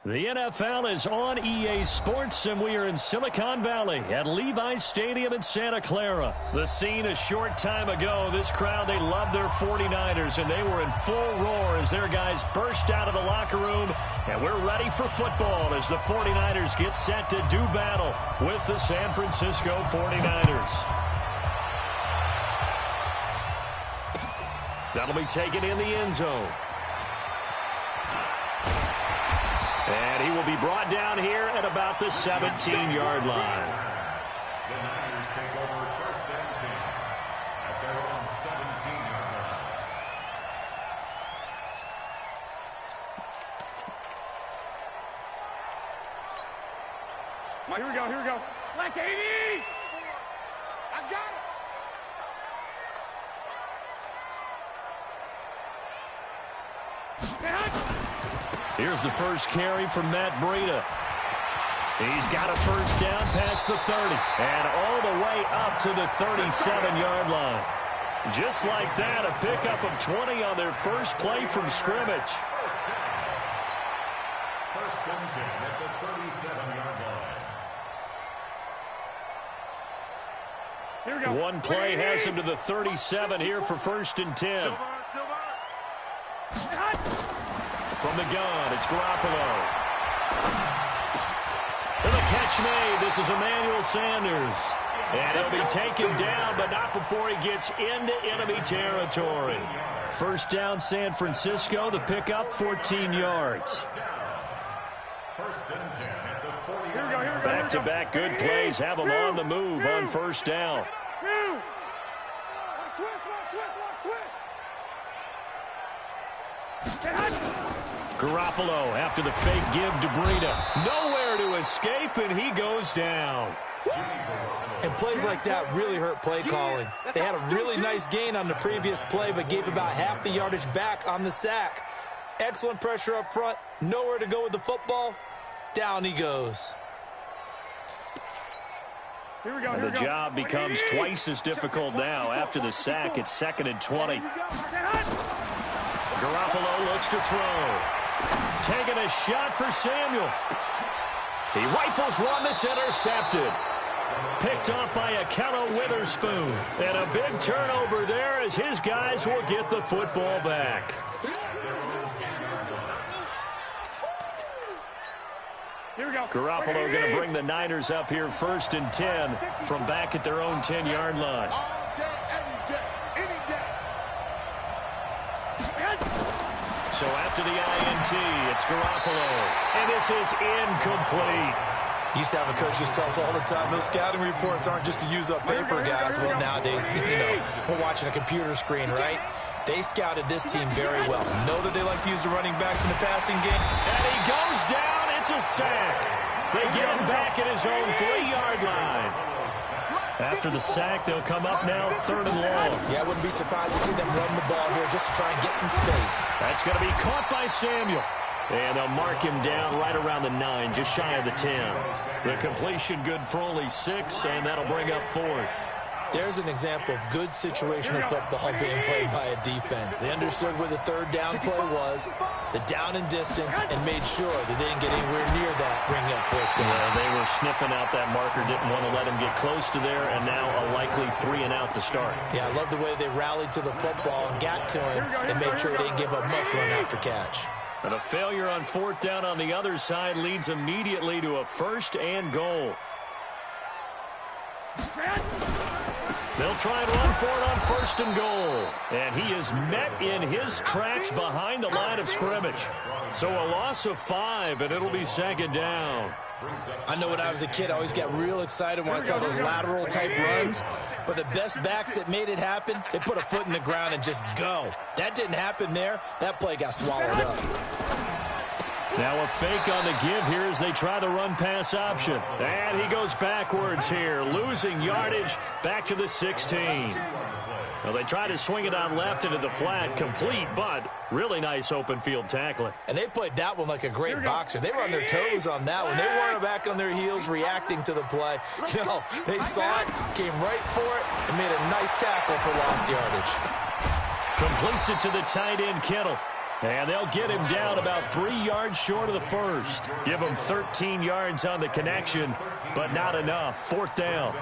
The NFL is on EA Sports, and we are in Silicon Valley at Levi's Stadium in Santa Clara. The scene a short time ago, this crowd, they love their 49ers, and they were in full roar as their guys burst out of the locker room, and we're ready for football as the 49ers get set to do battle with the San Francisco 49ers. That'll be taken in the end zone. And he will be brought down here at about the 17-yard line. The Niners take over first and 10 at their own 17-yard line. Here we go, here we go. Black 80! I got it! Here's the first carry from Matt Breida. He's got a first down past the 30 and all the way up to the 37-yard line. Just like that, a pickup of 20 on their first play from scrimmage. First and 10 at the 37-yard line. Here we go. One play has him to the 37 here for first and 10. From the gun, it's Garoppolo. And the catch made. This is Emmanuel Sanders. And he'll be taken down, but not before he gets into enemy territory. First down, San Francisco. The pickup, 14 yards. First and 10 at the 40. Back-to-back good plays have them on the move on first down. Garoppolo after the fake give to Breida. Nowhere to escape, and he goes down. And plays like that really hurt play calling. They had a really nice gain on the previous play, but gave about half the yardage back on the sack. Excellent pressure up front. Nowhere to go with the football. Down he goes. Here we go, and the job becomes twice as difficult now after the sack. It's 2nd and 20. Garoppolo looks to throw. Taking a shot for Samuel. He rifles one that's intercepted. Picked up by Akello Witherspoon. And a big turnover there as his guys will get the football back. Here we go. Garoppolo going to bring the Niners up here first and 10 from back at their own 10-yard line. So after the INT, it's Garoppolo. And this is incomplete. Used to have a coach just tell us all the time, those scouting reports aren't just to use up paper, guys. Well, nowadays, we're watching a computer screen, right? They scouted this team very well. Know that they like to use the running backs in the passing game. And he goes down. It's a sack. They get him back at his own 3-yard line. After the sack, they'll come up now 3rd and long. Yeah, I wouldn't be surprised to see them run the ball here just to try and get some space. That's going to be caught by Samuel. And they'll mark him down right around the 9, just shy of the 10. The completion good for only 6, and that'll bring up 4th. There's an example of good situational football being played by a defense. They understood where the 3rd down play was, the down and distance, and made sure that they didn't get anywhere near that, bringing up 4th down. Yeah, they were sniffing out that marker, didn't want to let him get close to there, and now a likely 3 and out to start. Yeah, I love the way they rallied to the football and got to him and made sure they didn't give up much run after catch. And a failure on 4th down on the other side leads immediately to a 1st and goal. They'll try and run for it on 1st and goal. And he is met in his tracks behind the line of scrimmage. So a loss of 5, and it'll be 2nd down. I know when I was a kid, I always got real excited when I saw those lateral-type runs. But the best backs that made it happen, they put a foot in the ground and just go. That didn't happen there. That play got swallowed up. Now a fake on the give here as they try the run-pass option. And he goes backwards here, losing yardage back to the 16. Well, they try to swing it on left into the flat, complete, but really nice open field tackling. And they played that one like a great boxer. They were on their toes on that one. They weren't back on their heels reacting to the play. No, they saw it, came right for it, and made a nice tackle for lost yardage. Completes it to the tight end, Kittle. And they'll get him down about 3 yards short of the first. Give him 13 yards on the connection, but not enough. 4th down.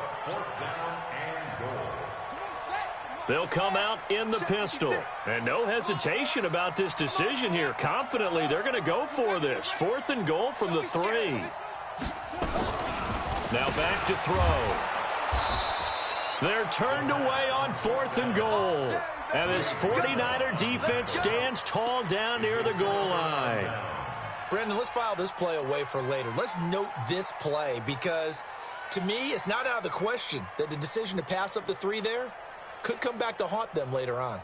They'll come out in the pistol. And no hesitation about this decision here. Confidently, they're going to go for this. 4th and goal from the 3. Now back to throw. They're turned away on 4th and goal. And this 49er defense stands tall down near the goal line. Brendan, let's file this play away for later. Let's note this play because, to me, it's not out of the question that the decision to pass up the 3 there could come back to haunt them later on.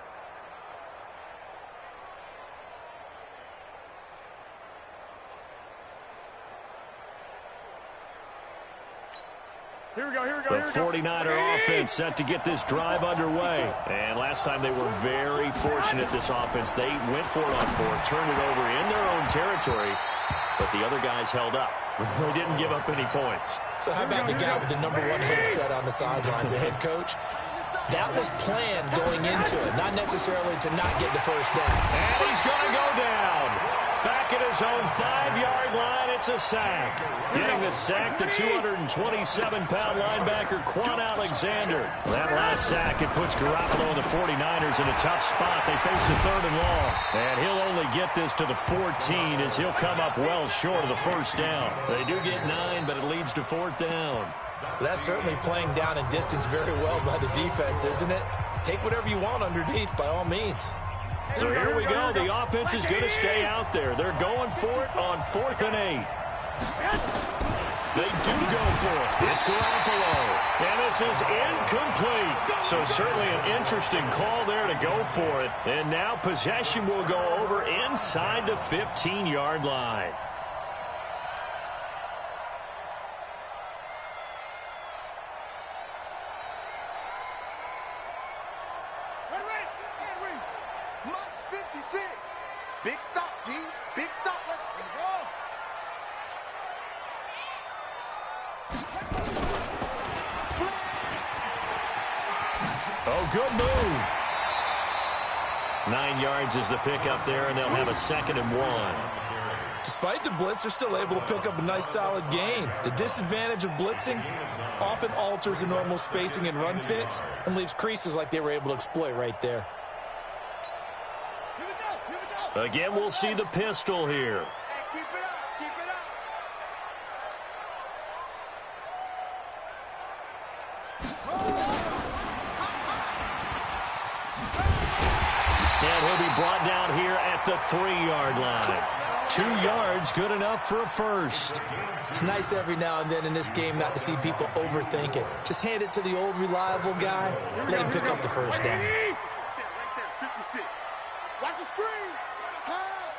Here we go, here we go, The here we go. 49er offense set to get this drive underway. And last time they were very fortunate, this offense. They went for it on 4th, turned it over in their own territory, but the other guys held up. They didn't give up any points. So how about the guy with the #1 headset on the sidelines, the head coach? That was planned going into it, not necessarily to not get the first down. And he's going to go down. Back at his own 5-yard line, it's a sack. Getting the sack, the 227-pound linebacker, Quan Alexander. That last sack, it puts Garoppolo and the 49ers in a tough spot. They face the 3rd and long. And he'll only get this to the 14 as he'll come up well short of the first down. They do get 9, but it leads to 4th down. That's certainly playing down and distance very well by the defense, isn't it? Take whatever you want underneath, by all means. So here we go. The offense is going to stay out there. They're going for it on 4th and 8. They do go for it. It's Garoppolo. And this is incomplete. So certainly an interesting call there to go for it. And now possession will go over inside the 15-yard line. Big stop, D. Big stop. Let's go. Oh, good move. 9 yards is the pickup there, and they'll have a 2nd and 1. Despite the blitz, they're still able to pick up a nice, solid gain. The disadvantage of blitzing often alters the normal spacing and run fits and leaves creases like they were able to exploit right there. Again, we'll see the pistol here. Hey, keep it up. Keep it up. And he'll be brought down here at the 3-yard line. 2 yards, good enough for a first. It's nice every now and then in this game not to see people overthink it. Just hand it to the old reliable guy. Let him pick up the first down. Right there, 56. Watch the screen. Pass.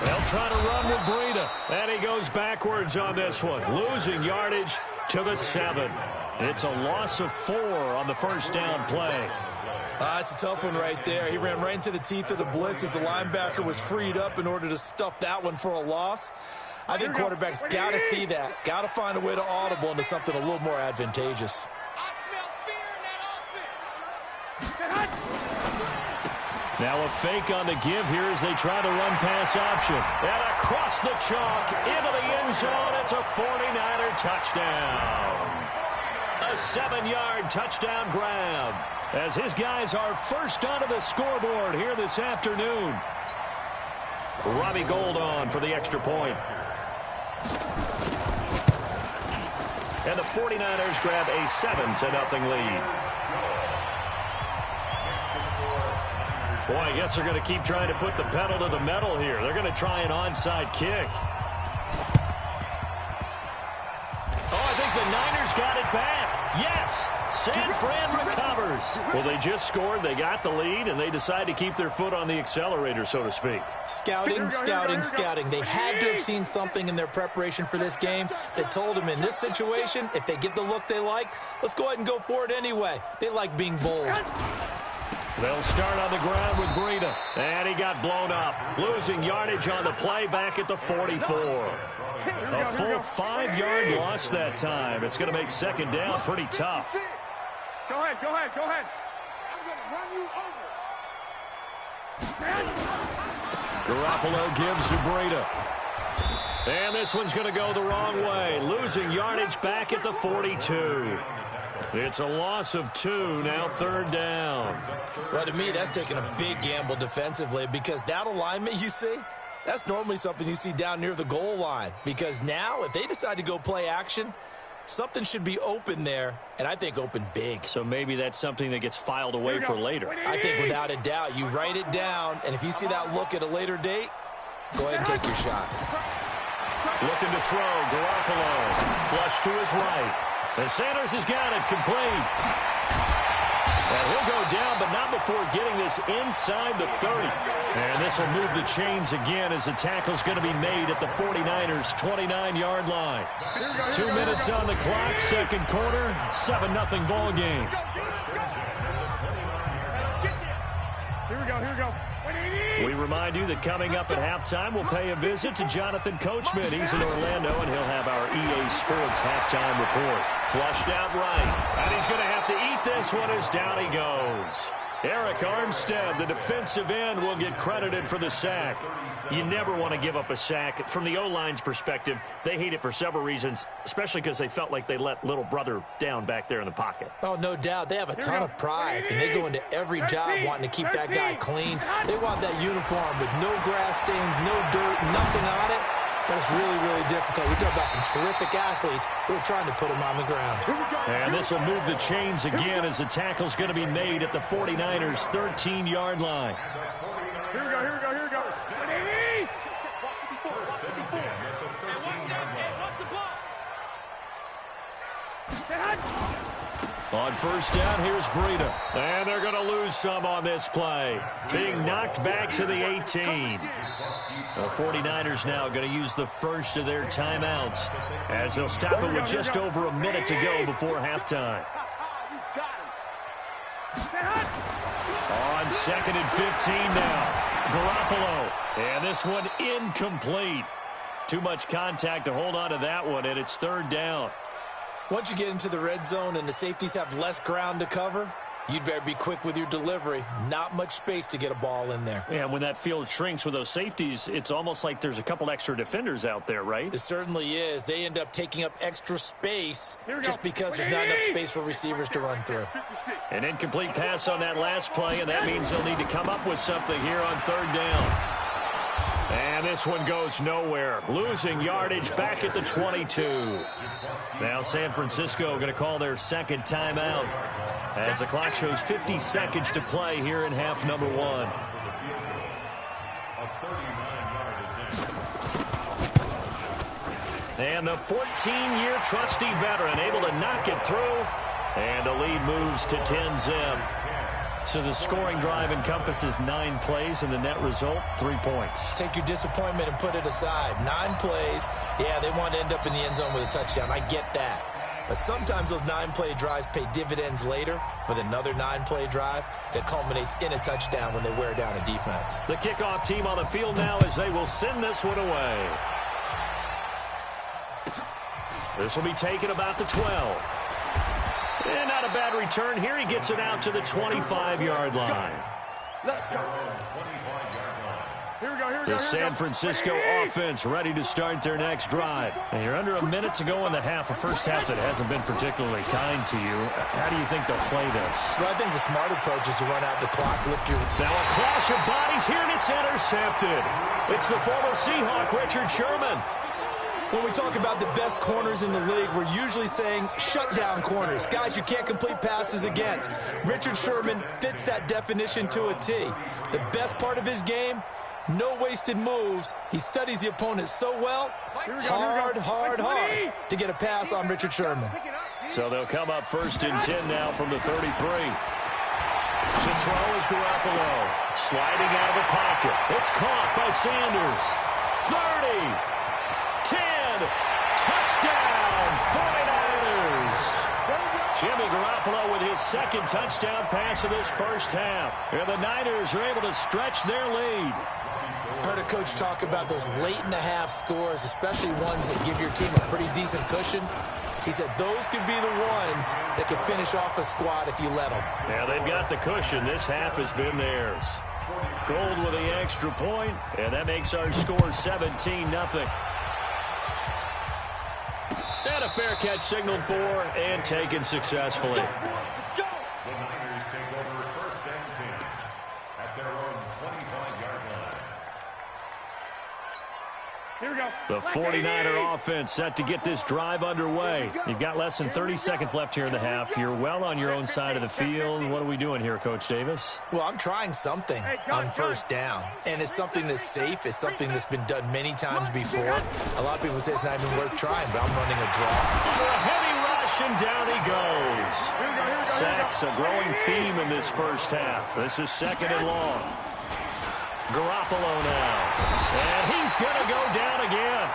They'll try to run with Breida. And he goes backwards on this one. Losing yardage to the 7. It's a loss of 4 on the first down play. It's a tough one right there. He ran right into the teeth of the blitz as the linebacker was freed up in order to stuff that one for a loss. I think quarterbacks got to see that. Got to find a way to audible into something a little more advantageous. I smell fear in that offense. Now a fake on the give here as they try to run pass option. And across the chalk into the end zone. It's a 49er touchdown. A 7-yard touchdown grab as his guys are first onto the scoreboard here this afternoon. Robbie Gould on for the extra point. And the 49ers grab a 7-0 lead. Boy, I guess they're going to keep trying to put the pedal to the metal here. They're going to try an onside kick. Oh, I think the Niners got it back. Yes, San Fran recovers. Well, they just scored. They got the lead, and they decide to keep their foot on the accelerator, so to speak. Scouting, scouting, scouting. They had to have seen something in their preparation for this game that told them in this situation, if they get the look they like, let's go ahead and go for it anyway. They like being bold. They'll start on the ground with Breida. And he got blown up. Losing yardage on the play back at the 44. A full 5-yard loss that time. It's going to make second down pretty tough. Go ahead, go ahead, go ahead. I'm going to run you over. Garoppolo gives to Breida. And this one's going to go the wrong way. Losing yardage back at the 42. It's a loss of 2, now 3rd down. Well, to me, that's taking a big gamble defensively because that alignment you see, that's normally something you see down near the goal line. Because now, if they decide to go play action, something should be open there, and I think open big. So maybe that's something that gets filed away for later. I think without a doubt, you write it down, and if you see that look at a later date, go ahead and take your shot. Looking to throw, Garoppolo. Flush to his right. And Sanders has got it, complete. And he'll go down, but not before getting this inside the 30. And this will move the chains again as the tackle's going to be made at the 49ers' 29-yard line. 2 minutes on the clock, second quarter, 7-0 ball game. Here we go, here we go. We remind you that coming up at halftime, we'll pay a visit to Jonathan Coachman. He's in Orlando, and he'll have our EA Sports halftime report. Flushed out right, and he's going to have to eat this one as down he goes. Eric Armstead, the defensive end, will get credited for the sack. You never want to give up a sack. From the O-line's perspective, they hate it for several reasons, especially because they felt like they let little brother down back there in the pocket. Oh, no doubt. They have a ton of pride, and they go into every job wanting to keep that guy clean. They want that uniform with no grass stains, no dirt, nothing on it. But it's really, really difficult. We talk about some terrific athletes who are trying to put him on the ground. And this will move the chains again as the tackle's going to be made at the 49ers' 13-yard line. Here we go, here we go, here we go. On first down, here's Breida. And they're going to lose some on this play. Being knocked back to the 18. The 49ers now going to use the first of their timeouts as they'll stop it with just over a minute to go before halftime. On 2nd and 15 now. Garoppolo. And this one incomplete. Too much contact to hold on to that one, and it's 3rd down. Once you get into the red zone and the safeties have less ground to cover, you'd better be quick with your delivery. Not much space to get a ball in there. Yeah, when that field shrinks with those safeties, it's almost like there's a couple extra defenders out there, right? It certainly is. They end up taking up extra space just because there's not enough space for receivers to run through. An incomplete pass on that last play, and that means they'll need to come up with something here on 3rd down. And this one goes nowhere. Losing yardage back at the 22. Now San Francisco going to call their second timeout as the clock shows 50 seconds to play here in half number 1. And the 14-year trusty veteran able to knock it through. And the lead moves to 10-zip. So the scoring drive encompasses 9 plays, and the net result, 3 points. Take your disappointment and put it aside. 9 plays. Yeah, they want to end up in the end zone with a touchdown. I get that. But sometimes those 9-play drives pay dividends later with another 9-play drive that culminates in a touchdown when they wear down a defense. The kickoff team on the field now as they will send this one away. This will be taken about the 12. And not a bad return here. He gets it out to the 25-yard line. Let's go. Here we go, here we go. The San Francisco offense ready to start their next drive. And you're under a minute to go in the half, a first half that hasn't been particularly kind to you. How do you think they'll play this? Well, I think the smart approach is to run out the clock, lift your... Now a clash of bodies here, and it's intercepted. It's the former Seahawk, Richard Sherman. When we talk about the best corners in the league, we're usually saying shutdown corners. Guys you can't complete passes against. Richard Sherman fits that definition to a T. The best part of his game, no wasted moves. He studies the opponent so well, hard to get a pass on Richard Sherman. So they'll come up 1st and 10 now from the 33. To throw is Garoppolo. Sliding out of the pocket. It's caught by Sanders. 30. 10, touchdown, 49ers. Jimmy Garoppolo with his second touchdown pass of this first half. And the Niners are able to stretch their lead. Heard a coach talk about those late-in-the-half scores, especially ones that give your team a pretty decent cushion. He said those could be the ones that can finish off a squad if you let them. Yeah, they've got the cushion. This half has been theirs. Gold with the extra point, and that makes our score 17-0. And a fair catch signaled for and taken successfully. The Niners take over first and 10 at their own 25-yard line. Here we go. The 49er offense set to get this drive underway. You've got less than 30 seconds left here in the half. You're well on your own side of the field. What are we doing here, Coach Davis? Well, I'm trying something on first down, and it's something that's safe. It's something that's been done many times before. A lot of people say it's not even worth trying, but I'm running a draw. A heavy rush, and down he goes. Sacks, a growing theme in this first half. This is second and long. Garoppolo now. And he's going to go down again.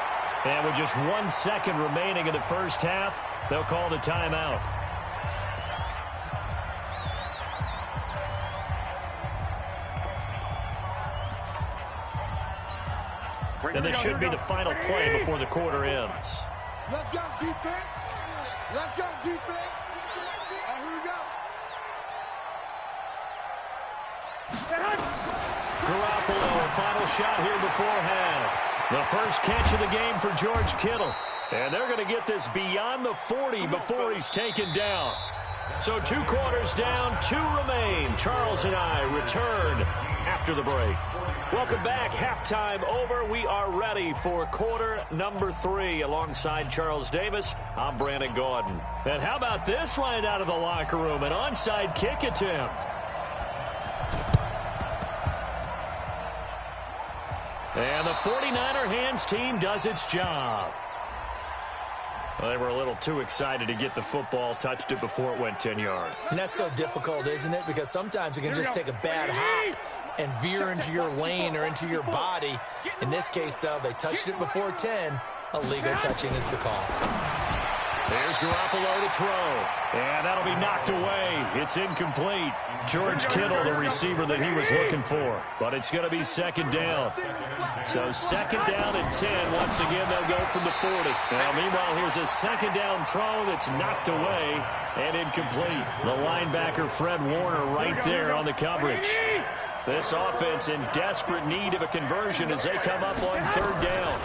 And with just 1 second remaining in the first half, they'll call the timeout. And this should be the final play before the quarter ends. Let's go, defense. Let's go, defense. Here we go. Garoppolo, a final shot here before half. The first catch of the game for George Kittle. And they're going to get this beyond the 40 before he's taken down. So 2 quarters down, 2 remain. Charles and I return after the break. Welcome back. Halftime over. We are ready for quarter number 3. Alongside Charles Davis, I'm BrianAkaDaddy. And how about this right out of the locker room? An onside kick attempt. And the 49er hands team does its job. Well, they were a little too excited to get the football, touched it before it went 10 yards. And that's so difficult, isn't it? Because sometimes you can just take a bad hop and veer into your lane or into your body. In this case, though, they touched it before 10. Illegal touching is the call. There's Garoppolo to throw. And that'll be knocked away. It's incomplete. George Kittle, the receiver that he was looking for. But it's going to be second down. So second down and 10. Once again, they'll go from the 40. Now, meanwhile, here's a second down throw that's knocked away and incomplete. The linebacker, Fred Warner, right there on the coverage. This offense in desperate need of a conversion as they come up on third down.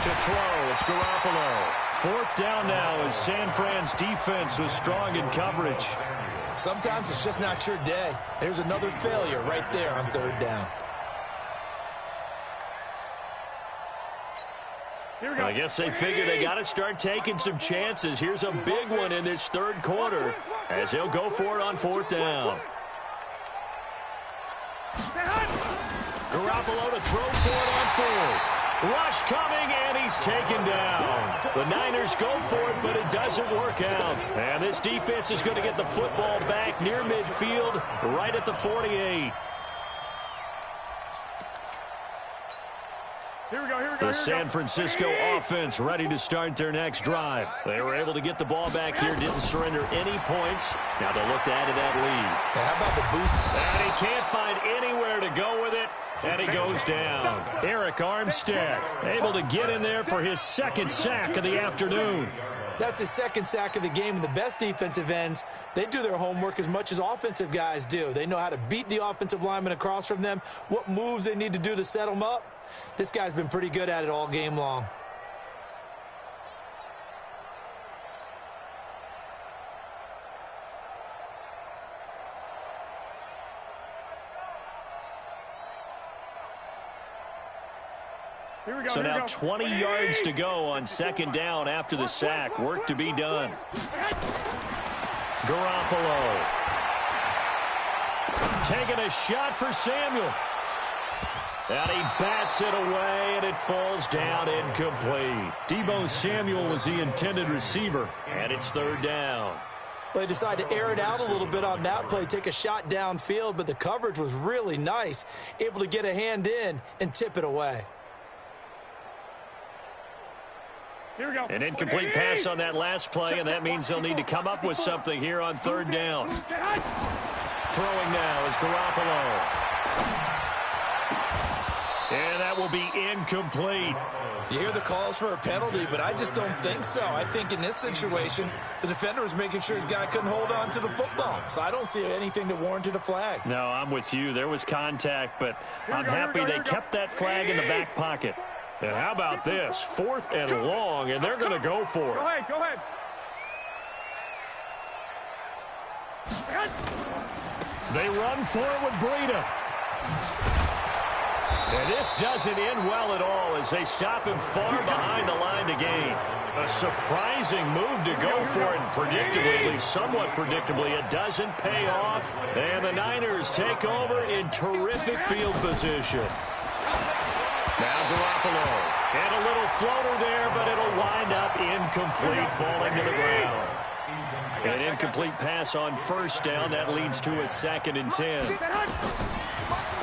To throw, it's Garoppolo. Fourth down now as San Fran's defense was strong in coverage. Sometimes it's just not your day. There's another failure right there on third down. I guess they figure they got to start taking some chances. Here's a big one in this third quarter as they'll go for it on fourth down. Garoppolo to throw for it on fourth. Rush coming, and he's taken down. The Niners go for it, but it doesn't work out. And this defense is going to get the football back near midfield, right at the 48. Here we go. The San Francisco offense ready to start their next drive. They were able to get the ball back here, didn't surrender any points. Now they'll look to add to that lead. Now, how about the boost? And he can't find anywhere to go with it. And he goes down. Eric Armstead able to get in there for his second sack of the afternoon. That's his second sack of the game, and the best defensive ends, they do their homework as much as offensive guys do. They know how to beat the offensive lineman across from them, what moves they need to do to set them up. This guy's been pretty good at it all game long. So now 20 yards to go on second down after the sack. Work to be done. Garoppolo. Taking a shot for Samuel. And he bats it away, and it falls down incomplete. Deebo Samuel was the intended receiver, and it's third down. Well, they decided to air it out a little bit on that play, take a shot downfield, but the coverage was really nice, able to get a hand in and tip it away. Here we go. An incomplete pass on that last play, and that means they'll need to come up with something here on third down. Throwing now is Garoppolo. And that will be incomplete. You hear the calls for a penalty, but I just don't think so. I think in this situation, the defender was making sure his guy couldn't hold on to the football. So I don't see anything that warranted a flag. No, I'm with you. There was contact, but I'm happy they kept that flag in the back pocket. And how about this? 4th and long, and they're going to go for it. Go ahead, go ahead. They run for it with Breida. And this doesn't end well at all as they stop him far behind the line to gain. A surprising move to go for it, and predictably, at least somewhat predictably, it doesn't pay off. And the Niners take over in terrific field position. Now Garoppolo. And a little floater there, but it'll wind up incomplete, falling to the ground. An incomplete pass on 1st down. That leads to a 2nd and 10.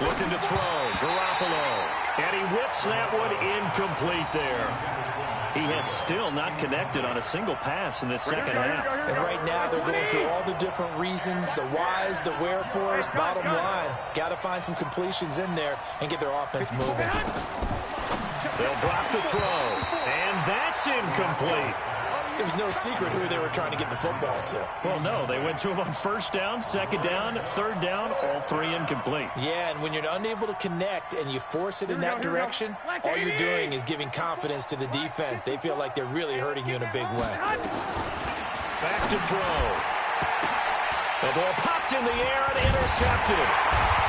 Looking to throw. Garoppolo. And he whips that one incomplete there. He has still not connected on a single pass in this second half. And right now they're going through all the different reasons, the whys, the wherefores. Bottom line, got to find some completions in there and get their offense moving. They'll drop the throw. And that's incomplete. It was no secret who they were trying to get the football to. Well, no, they went to him on 1st down, 2nd down, 3rd down, all 3 incomplete. Yeah, and when you're unable to connect and you force it in that direction, all you're doing is giving confidence to the defense. They feel like they're really hurting you in a big way. Back to throw. The ball popped in the air and intercepted.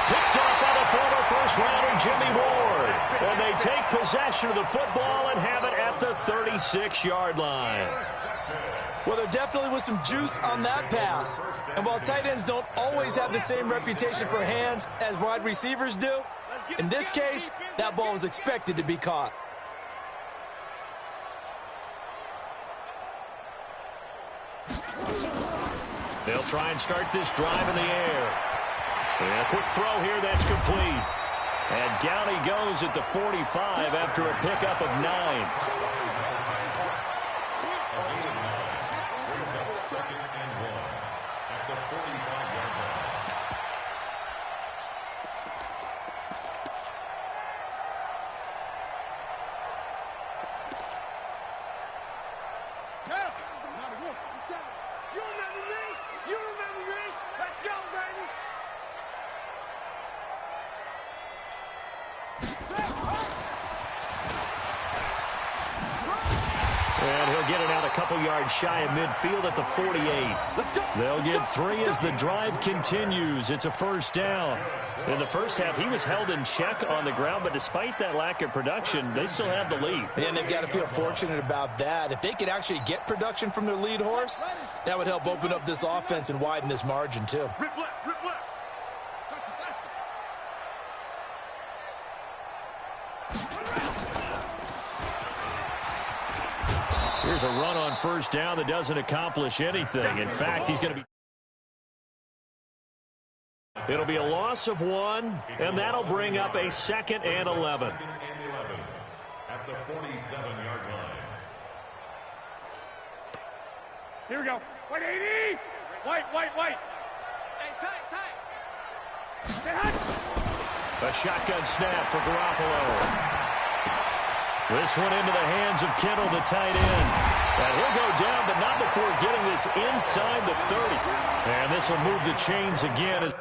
Picked up by the former 1st-rounder Jimmy Ward. And they take possession of the football and have it at the 36-yard line. Well, there definitely was some juice on that pass. And while tight ends don't always have the same reputation for hands as wide receivers do, in this case, that ball was expected to be caught. They'll try and start this drive in the air. And a quick throw here that's complete. And down he goes at the 45 after a pickup of 9. And he'll get it out a couple yards shy of midfield at the 48. They'll get 3 as the drive continues. It's a 1st down. In the first half, he was held in check on the ground, but despite that lack of production, they still have the lead. And they've got to feel fortunate about that. If they could actually get production from their lead horse, that would help open up this offense and widen this margin, too. Rip left, rip left. Here's a run on 1st down that doesn't accomplish anything. In fact, he's going to be... It'll be a loss of 1, and that'll bring up a 2nd and 11. At the 47-yard line. Here we go. White 80! White. Hey, tight. A shotgun snap for Garoppolo. This one into the hands of Kittle, the tight end. And he'll go down, but not before getting this inside the 30. And this will move the chains again.